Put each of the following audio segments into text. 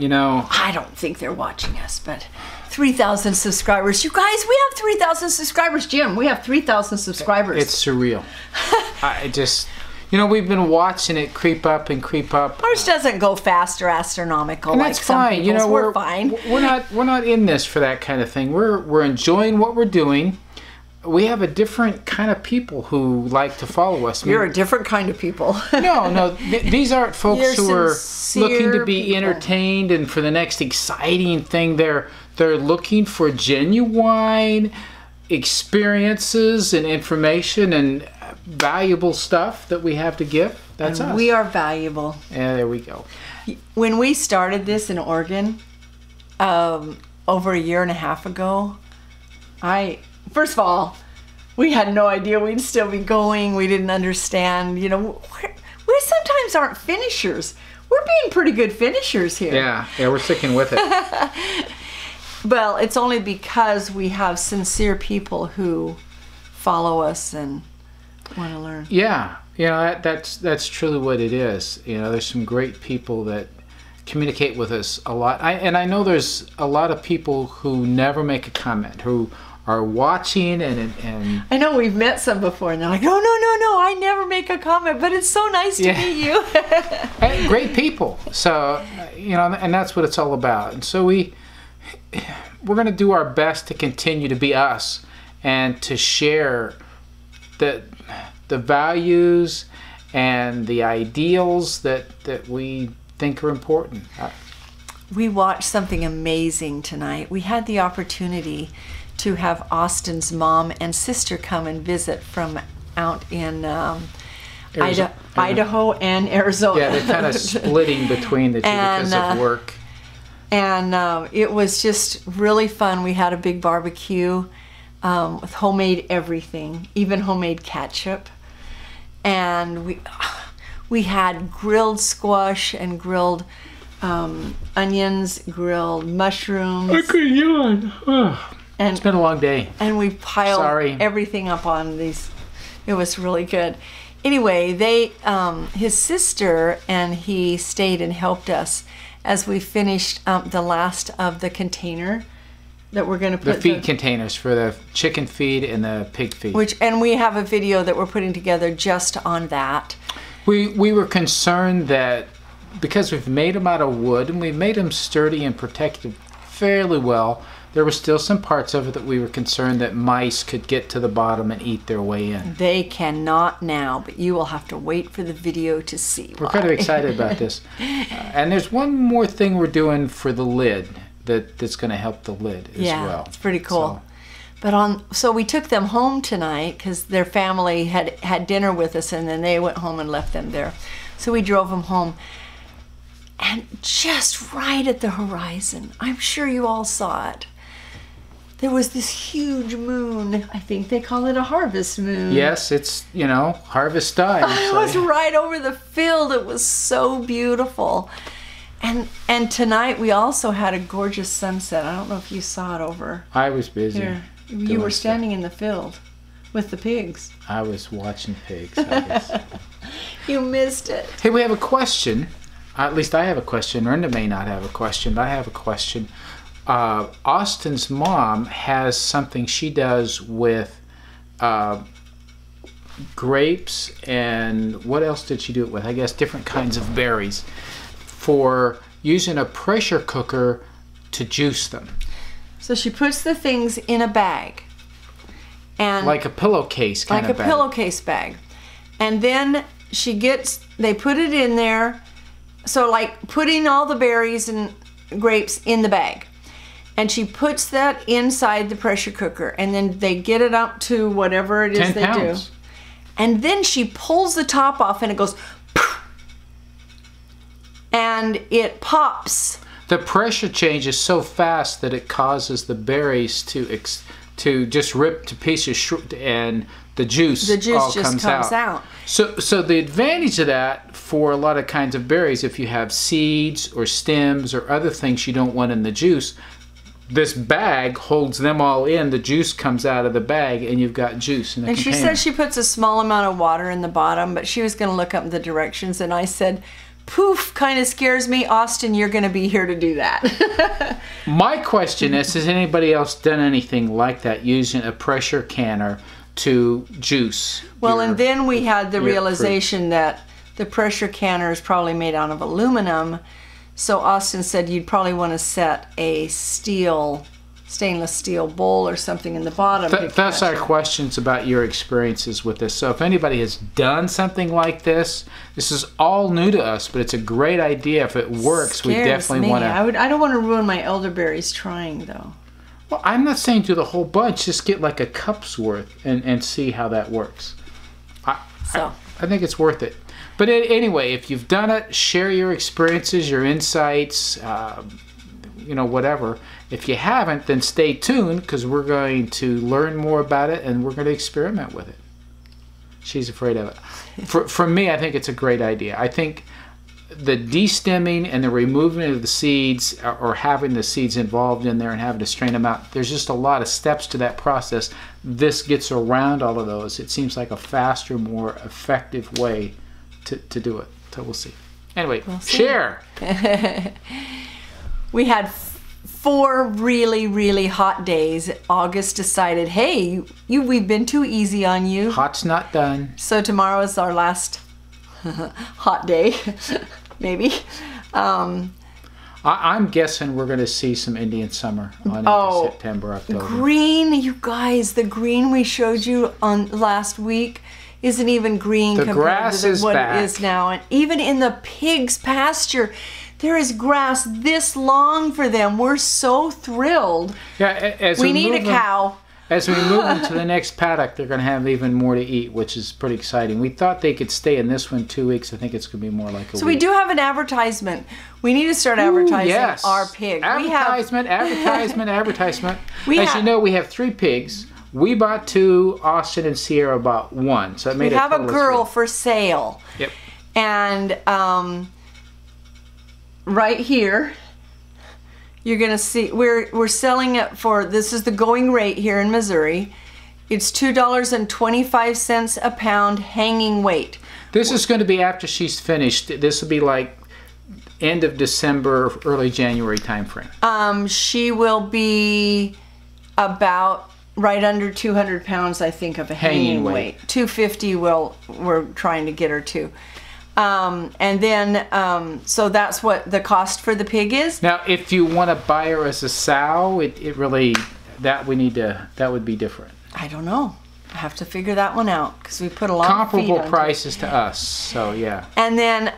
You know, I don't think they're watching us, but 3,000 subscribers. You guys, we have 3,000 subscribers. Jim, we have 3,000 subscribers. it's surreal. I just, you know, we've been watching it creep up and creep up. Ours doesn't go fast or astronomical And like that's some fine. You people's. know, We're fine. We're not in this for that kind of thing. We're enjoying what we're doing. We have a different kind of people who like to follow us. You're a different kind of people. No, these aren't folks who are looking to be people. entertained and for the next exciting thing. They're looking for genuine experiences and information and valuable stuff that we have to give. That's us. We are valuable. Yeah, there we go. When we started this in Oregon, over a year and a half ago, first of all, we had no idea we'd still be going. We didn't understand. You know, we sometimes aren't finishers. We're being pretty good finishers here. Yeah, we're sticking with it. Well, it's only because we have sincere people who follow us and want to learn. Yeah, you know, that's truly what it is. You know, there's some great people that communicate with us a lot. And I know there's a lot of people who never make a comment, who are watching and I know we've met some before and they're like, no, I never make a comment, but it's so nice to meet you. And great people. So, you know, and that's what it's all about. And so we're going to do our best to continue to be us and to share the values and the ideals that we think are important. We watched something amazing tonight. We had the opportunity to have Austin's mom and sister come and visit from out in Idaho and Arizona. Yeah, they're kind of splitting between the two because of work. And it was just really fun. We had a big barbecue with homemade everything, even homemade ketchup. And we had grilled squash and grilled onions, grilled mushrooms. I could yawn. And it's been a long day. And we piled everything up on these. It was really good. Anyway, his sister and he stayed and helped us as we finished the last of the container that we're going to put. The feed containers for the chicken feed and the pig feed. And we have a video that we're putting together just on that. We were concerned that because we've made them out of wood and we've made them sturdy and protected fairly well, there were still some parts of it that we were concerned that mice could get to the bottom and eat their way in. They cannot now, but you will have to wait for the video to see We're kind of excited about this. And there's one more thing we're doing for the lid that's going to help the lid as well. Yeah, it's pretty cool. So we took them home tonight because their family had dinner with us and then they went home and left them there. So we drove them home. And just right at the horizon, I'm sure you all saw it, there was this huge moon. I think they call it a harvest moon. Yes, it's, you know, harvest time. It was right over the field. It was so beautiful. And tonight we also had a gorgeous sunset. I don't know if you saw it over. I was busy. Here. You were standing in the field with the pigs. I was watching pigs, I guess. You missed it. Hey, we have a question. At least I have a question. Brenda may not have a question, but I have a question. Austin's mom has something she does with grapes and what else did she do it with? I guess different kinds of berries for using a pressure cooker to juice them. So she puts the things in a bag. And like a pillowcase kind of bag. Like a pillowcase bag. And then they put it in there. So like putting all the berries and grapes in the bag. And she puts that inside the pressure cooker. And then they get it up to whatever it is 10 they pounds. do. And then she pulls the top off and it goes poof, and it pops. The pressure changes so fast that it causes the berries to just rip to pieces and the juice all just comes out. So the advantage of that for a lot of kinds of berries, if you have seeds or stems or other things you don't want in the juice, this bag holds them all in. The juice comes out of the bag and you've got juice in the container. And she said she puts a small amount of water in the bottom, but she was going to look up the directions and I said, poof kind of scares me. Austin, you're going to be here to do that. My question is, has anybody else done anything like that, using a pressure canner to juice? Well, and then we had the realization that the pressure canner is probably made out of aluminum. So Austin said you'd probably want to set a stainless steel bowl or something in the bottom. That's our questions about your experiences with this. So if anybody has done something like this is all new to us, but it's a great idea. If it works, we definitely want to. I don't want to ruin my elderberries trying, though. Well, I'm not saying do the whole bunch. Just get like a cup's worth and see how that works. I think it's worth it. But anyway, if you've done it, share your experiences, your insights, whatever. If you haven't, then stay tuned, because we're going to learn more about it and we're going to experiment with it. She's afraid of it. For me, I think it's a great idea. I think the destemming and the removing of the seeds, or having the seeds involved in there and having to strain them out, there's just a lot of steps to that process. This gets around all of those. It seems like a faster, more effective way to do it. So we'll see. Anyway, share. We had 4 really, really hot days. August decided, hey, we've been too easy on you. Hot's not done. So tomorrow is our last hot day, maybe. I'm guessing we're going to see some Indian summer on into September, October. Green, you guys, the green we showed you on last week isn't even green compared to what it is now. And even in the pigs' pasture, there is grass this long for them. We're so thrilled. Yeah, we need a cow. As we move into the next paddock, they're going to have even more to eat, which is pretty exciting. We thought they could stay in this one 2 weeks. I think it's going to be more like a week. So we do have an advertisement. We need to start advertising our pigs. Advertisement. As you know, we have 3 pigs. We bought 2. Austin and Sierra bought 1. So it made we have a girl for sale. Yep. And right here, you're gonna see we're selling it for, this is the going rate here in Missouri. It's $2.25 a pound hanging weight. This is going to be after she's finished. This will be like end of December, early January time frame. She will be about right under 200 pounds, I think, of a hanging weight. 250 we're trying to get her to. And then, so that's what the cost for the pig is. Now, if you want to buy her as a sow, it really, that would be different. I don't know. I have to figure that one out, because we put a lot of feed comparable onto prices to us, so yeah. And then,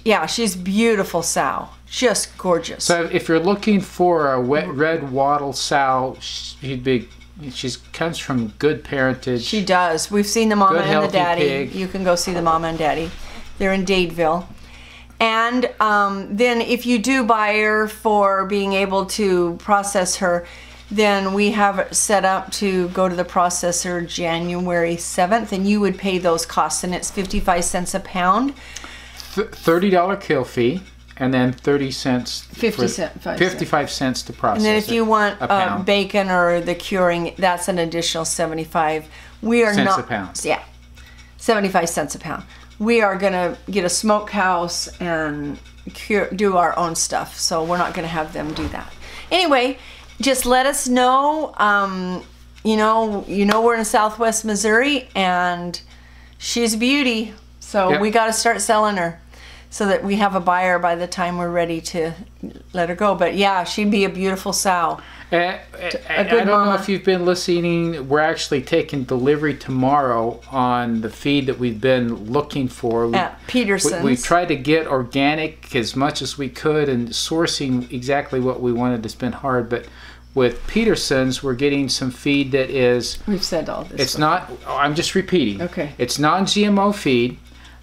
yeah, she's beautiful sow. Just gorgeous. So if you're looking for a red wattle sow, she comes from good parentage. She does. We've seen the mama and the daddy. Pig. You can go see the mama and daddy. They're in Dadeville. And then if you do buy her for being able to process her, then we have it set up to go to the processor January 7th, and you would pay those costs, and it's 55 cents a pound. $30 kill fee, and then 30 cents. 55 cents to process. And then if you want bacon or the curing, that's an additional 75. We are cents a pound. Yeah, 75 cents a pound. We are gonna get a smokehouse and do our own stuff, so we're not gonna have them do that. Anyway, just let us know. You know we're in Southwest Missouri, and she's a beauty, so yep. We got to start selling her so that we have a buyer by the time we're ready to let her go. But yeah, she'd be a beautiful sow. I don't know if you've been listening. We're actually taking delivery tomorrow on the feed that we've been looking for. At Peterson's. We tried to get organic as much as we could, and sourcing exactly what we wanted has been hard. But with Peterson's, we're getting some feed that is... We've said all this. It's not... I'm just repeating. Okay. It's non-GMO feed.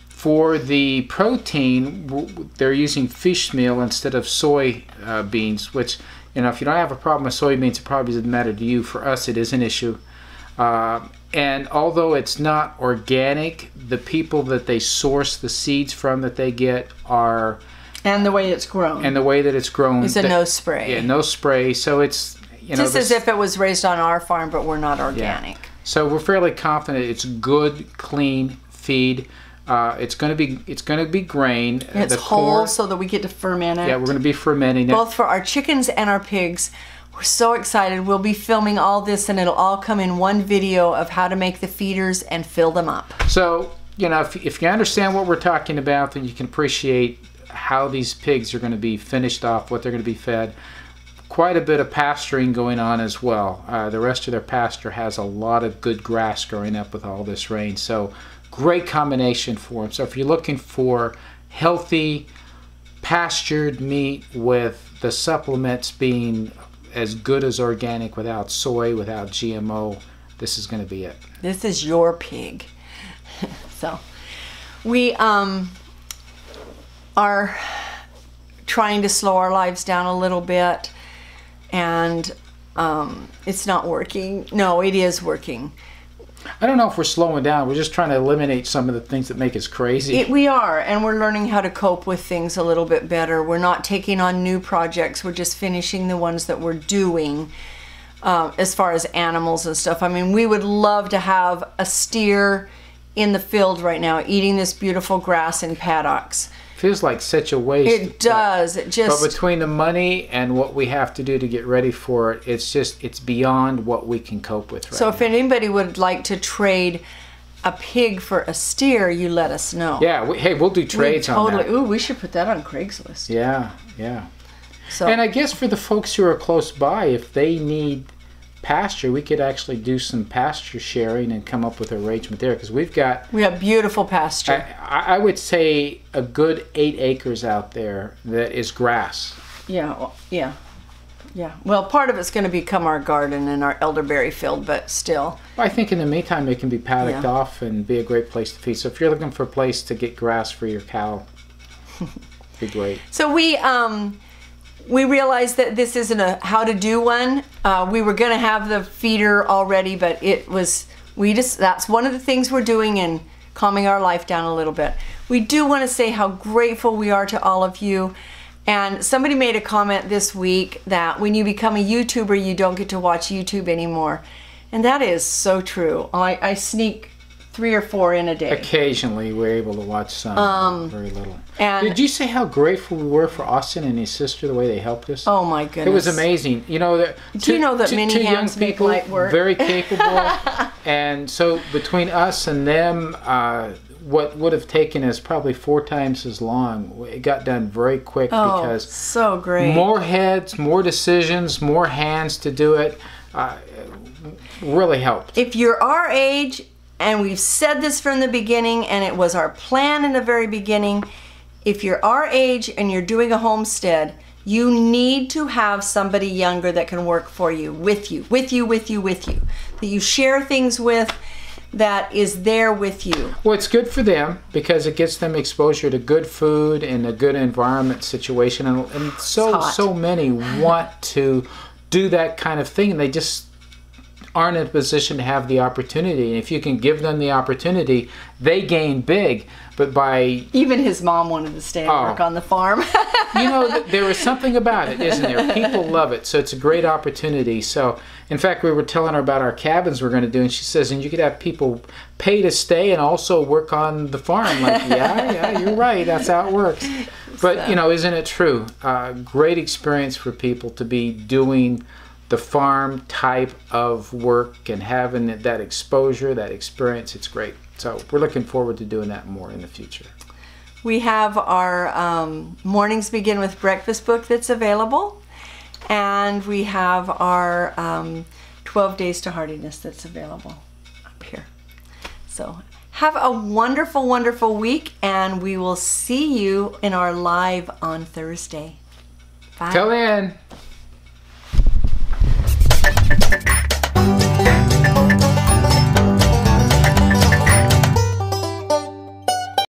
For the protein, they're using fish meal instead of soy beans, which... if you don't have a problem with soybeans, it probably doesn't matter to you. For us, it is an issue. And although it's not organic, the people that they source the seeds from that they get are... And the way it's grown. And the way that it's grown. It's a no spray. Yeah, no spray. So it's... just as if it was raised on our farm, but we're not organic. Yeah. So we're fairly confident it's good, clean feed. It's going to be grain. It's whole so that we get to ferment it. Yeah, we're going to be fermenting it. Both for our chickens and our pigs. We're so excited. We'll be filming all this, and it'll all come in one video of how to make the feeders and fill them up. So, you know, if you understand what we're talking about, then you can appreciate how these pigs are going to be finished off, what they're going to be fed. Quite a bit of pasturing going on as well. The rest of their pasture has a lot of good grass growing up with all this rain. So, great combination for them. So, if you're looking for healthy, pastured meat with the supplements being as good as organic, without soy, without GMO, this is going to be it. This is your pig. So we are trying to slow our lives down a little bit, and it's not working. No, it is working. I don't know if we're slowing down. We're just trying to eliminate some of the things that make us crazy. We are, and we're learning how to cope with things a little bit better. We're not taking on new projects. We're just finishing the ones that we're doing as far as animals and stuff. I mean, we would love to have a steer in the field right now eating this beautiful grass in paddocks. Feels like such a waste. It does. It just. But between the money and what we have to do to get ready for it, it's beyond what we can cope with right So now. if anybody would like to trade a pig for a steer, you let us know. Yeah. We'll do trades on that. Ooh, we should put that on Craigslist. Yeah. Yeah. So. And I guess for the folks who are close by, if they need pasture, we could actually do some pasture sharing and come up with an arrangement there, because we have beautiful pasture. I would say a good 8 acres out there that is grass. Yeah. Well, part of it's going to become our garden and our elderberry field, but still. I think in the meantime it can be paddocked off and be a great place to feed. So if you're looking for a place to get grass for your cow, it'd be great. So we realized that this isn't a how to do one. We were going to have the feeder already, but that's one of the things we're doing and calming our life down a little bit. We do want to say how grateful we are to all of you. And somebody made a comment this week that when you become a YouTuber, you don't get to watch YouTube anymore. And that is so true. I sneak 3 or 4 in a day. Occasionally we're able to watch some, very little. And did you say how grateful we were for Austin and his sister, the way they helped us? Oh my goodness. It was amazing. You know, do you know that many hands make light work? Very capable. And so between us and them, what would have taken us probably 4 times as long, it got done very quick because so great. More heads, more decisions, more hands to do it, really helped. If you're our age, and we've said this from the beginning, and it was our plan in the very beginning, if you're our age and you're doing a homestead, you need to have somebody younger that can work for you, with you, that you share things with, that is there with you. Well, it's good for them because it gets them exposure to good food and a good environment situation, and so many want to do that kind of thing, and they just aren't in a position to have the opportunity. And if you can give them the opportunity, they gain big. But by... Even his mom wanted to stay and work on the farm. You know, there is something about it, isn't there? People love it, so it's a great opportunity. So, in fact, we were telling her about our cabins we're going to do, and she says, and you could have people pay to stay and also work on the farm. I'm like, yeah, you're right. That's how it works. But, you know, isn't it true? Great experience for people to be doing the farm type of work and having that exposure, that experience. It's great. So we're looking forward to doing that more in the future. We have our Mornings Begin with Breakfast book that's available, and we have our 12 Days to Heartiness that's available up here. So have a wonderful, wonderful week, and we will see you in our live on Thursday. Bye. Till then.